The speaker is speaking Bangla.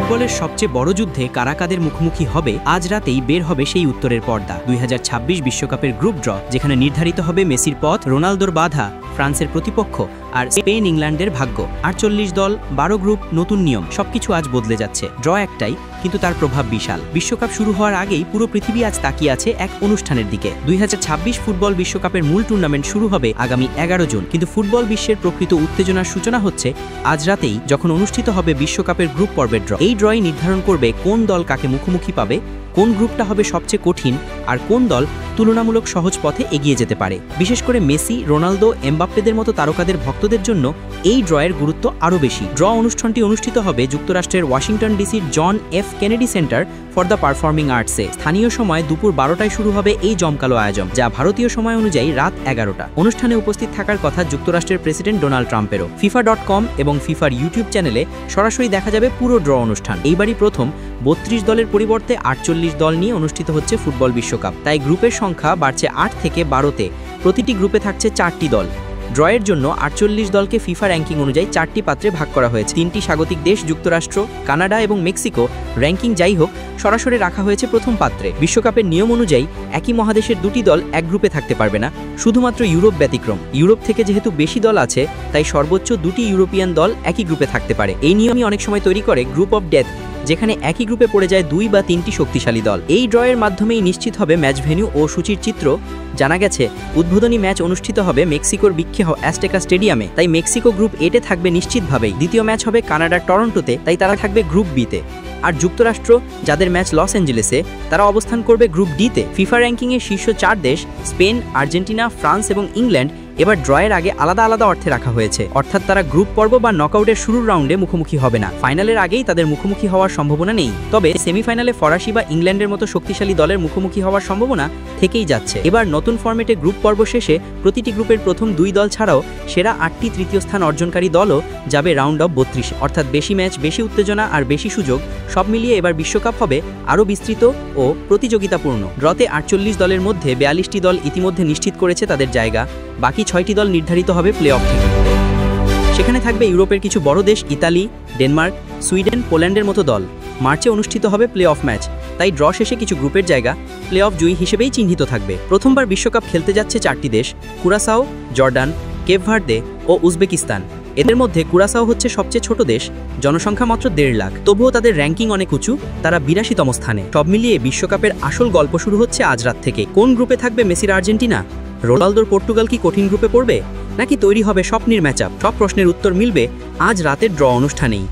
ফুটবলের সবচেয়ে বড় যুদ্ধে কারা কাদের মুখোমুখি হবে আজ রাতেই বের হবে সেই উত্তরের পর্দা। 2026 বিশ্বকাপের গ্রুপ ড্র, যেখানে নির্ধারিত হবে মেসির পথ, রোনালদোর বাধা, ফ্রান্সের প্রতিপক্ষ আর স্পেন ইংল্যান্ডের ভাগ্য। 48 দল, 12 গ্রুপ, নতুন নিয়ম, সবকিছু আজ বদলে যাচ্ছে। ড্র একটাই, কিন্তু তার প্রভাব বিশাল। বিশ্বকাপ শুরু হওয়ার আগেই পুরো পৃথিবী আজ তাকিয়ে আছে এক অনুষ্ঠানের দিকে। 2026 ফুটবল বিশ্বকাপের মূল টুর্নামেন্ট শুরু হবে আগামী 11 জুন, কিন্তু ফুটবল বিশ্বের প্রকৃত উত্তেজনার সূচনা হচ্ছে আজ রাতেই, যখন অনুষ্ঠিত হবে বিশ্বকাপের গ্রুপ পর্বের ড্র। এই ড্রই নির্ধারণ করবে কোন দল কাকে মুখোমুখি পাবে, কোন গ্রুপটা হবে সবচেয়ে কঠিন, আর কোন দল তুলনামূলক সহজ পথে এগিয়ে যেতে পারে। বিশেষ করে মেসি, রোনালদো, এমবাপ্পেদের মতো তারকাদের ভক্তদের জন্য এই ড্রয়ের গুরুত্ব আরও বেশি। ড্র অনুষ্ঠানটি অনুষ্ঠিত হবে যুক্তরাষ্ট্রের ওয়াশিংটন ডিসির John F Kennedy Center for the Performing আর্টসে। স্থানীয় সময় দুপুর 12টায় শুরু হবে এই জমকালো আয়োজন, যা ভারতীয় সময় অনুযায়ী রাত 11টা। অনুষ্ঠানে উপস্থিত থাকার কথা যুক্তরাষ্ট্রের প্রেসিডেন্ট ডোনাল্ড ট্রাম্পেরও। FIFA.com এবং ফিফার ইউটিউব চ্যানেলে সরাসরি দেখা যাবে পুরো ড্র অনুষ্ঠান। এইবারই প্রথম 32 দলের পরিবর্তে 48 দল নিয়ে অনুষ্ঠিত হচ্ছে ফুটবল বিশ্বকাপ। তাই গ্রুপের সংখ্যা বাড়ছে 8 থেকে 12তে। প্রতিটি গ্রুপে থাকছে 4টি দল। ড্রয়ের জন্য 48 দলকে ফিফা র্যাঙ্কিং অনুযায়ী 4টি পাত্রে ভাগ করা হয়েছে। 3টি স্বাগতিক দেশ যুক্তরাষ্ট্র, কানাডা এবং মেক্সিকো র্যাঙ্কিং যাই হোক সরাসরি রাখা হয়েছে প্রথম পাত্রে। বিশ্বকাপের নিয়ম অনুযায়ী একই মহাদেশের দুটি দল এক গ্রুপে থাকতে পারবে না, শুধুমাত্র ইউরোপ ব্যতিক্রম। ইউরোপ থেকে যেহেতু বেশি দল আছে, তাই সর্বোচ্চ 2টি ইউরোপিয়ান দল একই গ্রুপে থাকতে পারে। এই নিয়মই অনেক সময় তৈরি করে গ্রুপ অফ ডেথ, যেখানে একই গ্রুপে পড়ে যায় 2 বা 3টি শক্তিশালী দল। এই ড্রয়ের মাধ্যমেই নিশ্চিত হবে ম্যাচ ভেন্যু ও সূচির চিত্র। জানা গেছে উদ্বোধনী ম্যাচ অনুষ্ঠিত হবে মেক্সিকোর বিখ্যাত অ্যাজটেকা স্টেডিয়ামে, তাই মেক্সিকো গ্রুপ এতে থাকবে নিশ্চিতভাবেই। দ্বিতীয় ম্যাচ হবে কানাডার টরন্টোতে, তাই তারা থাকবে গ্রুপ বিতে। আর যুক্তরাষ্ট্র, যাদের ম্যাচ লস অ্যাঞ্জেলেসে, তারা অবস্থান করবে গ্রুপ ডিতে। ফিফা র্যাঙ্কিংয়ে শীর্ষ 4 দেশ স্পেন, আর্জেন্টিনা, ফ্রান্স এবং ইংল্যান্ড এবার ড্রয়ের আগে আলাদা আলাদা অর্থে রাখা হয়েছে, অর্থাৎ তারা গ্রুপ পর্ব বা নকআউটের শুরুর রাউন্ডে মুখোমুখি হবে না। ফাইনালের আগেই তাদের মুখোমুখি হওয়ার সম্ভাবনা নেই, তবে সেমিফাইনালে ফরাসি বা ইংল্যান্ডের মতো শক্তিশালী দলের মুখোমুখি হওয়ার সম্ভাবনা থেকেই যাচ্ছে। এবার নতুন ফরম্যাটে গ্রুপ পর্ব শেষে প্রতিটি গ্রুপের প্রথম 2 দল ছাড়াও সেরা 8টি তৃতীয় স্থান অর্জনকারী দলও যাবে রাউন্ড অফ 32, অর্থাৎ বেশি ম্যাচ, বেশি উত্তেজনা আর বেশি সুযোগ। সব মিলিয়ে এবার বিশ্বকাপ হবে আরও বিস্তৃত ও প্রতিযোগিতাপূর্ণ। ড্রতে 48 দলের মধ্যে 42টি দল ইতিমধ্যে নিশ্চিত করেছে তাদের জায়গা। বাকি 6টি দল নির্ধারিত হবে প্লে অফ থেকে। সেখানে থাকবে ইউরোপের কিছু বড় দেশ ইতালি, ডেনমার্ক, সুইডেন, পোল্যান্ডের মতো দল। মার্চে অনুষ্ঠিত হবে প্লে অফ ম্যাচ, তাই ড্র শেষে কিছু গ্রুপের জায়গা প্লে অফ জয়ী হিসেবেই চিহ্নিত থাকবে। প্রথমবার বিশ্বকাপ খেলতে যাচ্ছে 4টি দেশ: কুরাসাও, জর্ডান, কেপ ভার্দে ও উজবেকিস্তান। এদের মধ্যে কুরাসাও হচ্ছে সবচেয়ে ছোট দেশ, জনসংখ্যা মাত্র 1.5 লাখ। তবুও তাদের র্যাঙ্কিং অনেক উঁচু, তারা 82তম স্থানে। সব মিলিয়ে বিশ্বকাপের আসল গল্প শুরু হচ্ছে আজ রাত থেকে। কোন গ্রুপে থাকবে মেসির আর্জেন্টিনা? রোনালদোর পর্তুগাল কি কঠিন গ্রুপে পড়বে, নাকি তৈরি হবে স্বপ্নের ম্যাচআপ? সব প্রশ্নের উত্তর মিলবে আজ রাতের ড্র অনুষ্ঠানেই।